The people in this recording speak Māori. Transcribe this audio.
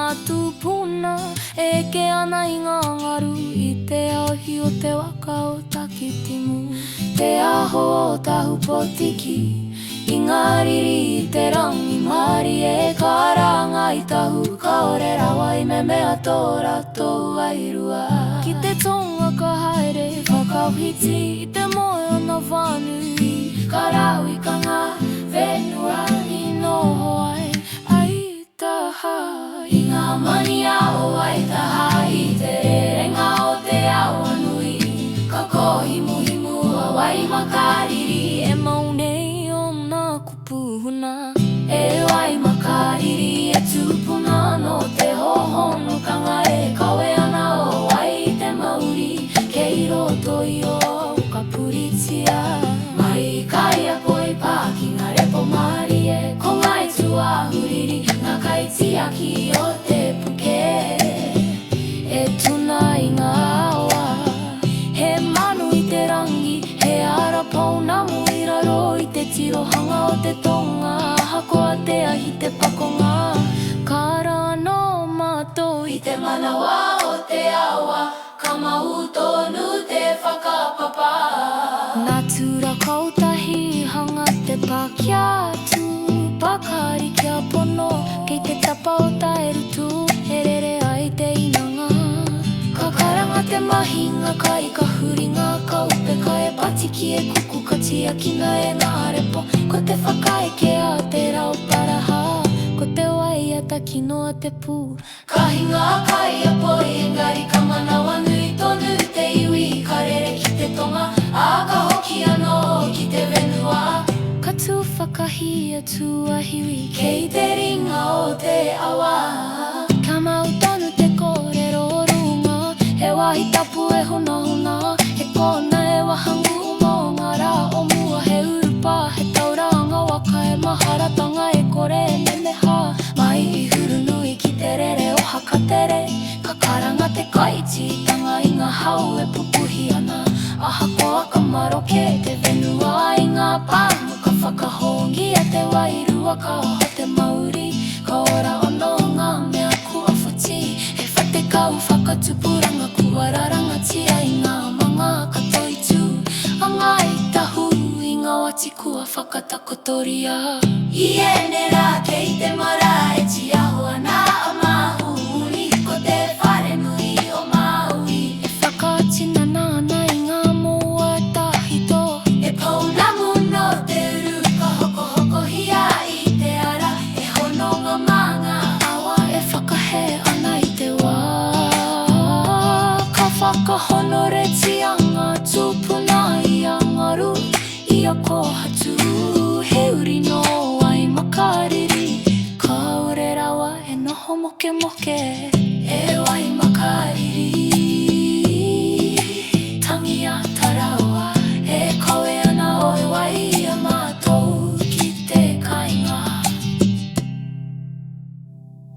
ngā tūpuna e ke ana i ngā ngaru i te aohi o te waka o Takitimu. Te aho o tahu potiki i ngā riri i te rangi mari e ka ranga i tahu ka ore rawa i me mea tō rātou airua. Ki te tonga ka haere whakauhiti i te moe o na whānui ka rau i ka ngā whenua i noho ai aitaha i ngā mani ao aitaha i te rerenga o te ao anui ka kohimuhimu a wai makariri e maunei o nā kupuhuna e wai makariri e tūpuna no te hohonukanga e kawe ana o wai te mauri kei roto i o ka puritia mai kai a poi paki ngā repo mari e ko ngai tua huriri ngā kaitiaki o te puke e tuna i ngā awa he manu i te rangi he ara pounamu i raro i te tirohanga o te tonga hako a te ahi te pakonga kara no mātou i te manawa o te awa ka mau tonu te whakapapa nā tura kautahi hanga te pakiatu pakari kia pono kei te tapa o tairutu e rere ai te inanga ka karanga te mahinga kai ka huringa ka upe ka e patiki e kuku ka tiakina e ngā repo ko te whakaeke a te rau paraha ko te wai ata kino a te pū ka hinga kai a poi engari ka manawa nui tonu te iwi ka rere ki te tonga a ka hoki anō ki te whenua ka tū whakahi a tū ahiwi kei te ringa o te awa ka mau tonu te kōrero runga he wahi tapu e huna huna he kona e wahangu mō ngā rā o mua he urupa he tauranga waka e maharatanga e kore e nemeha mai i huru nui ki te rere o hakatere ka karanga te kaiti tanga i ngā hau e pupuhi ana a hako a ka maroke te whenua i ngā pāmu ka whakahongi a te wairua ka oho te mauri ka ora ono ngā mea kua whuti he whate kau whakatupuranga kua rarangatia i ngā manga katoitu a ngā i tahu i ngā wati kua whakatakotoria i ene rā kei te mara e ti aho ana a mahuri ko te whare nui o Maui e whakatina nāna i ngā moa tahito e pounamu no te uru ka hoko hoko hia i te ara e hononga manga awa e whakahe ana i te wā ka whakahonore tianga tūpuna i a ngaru i a kohatu he uri no wai makariri ka ore rawa e noho moke moke e wai makariri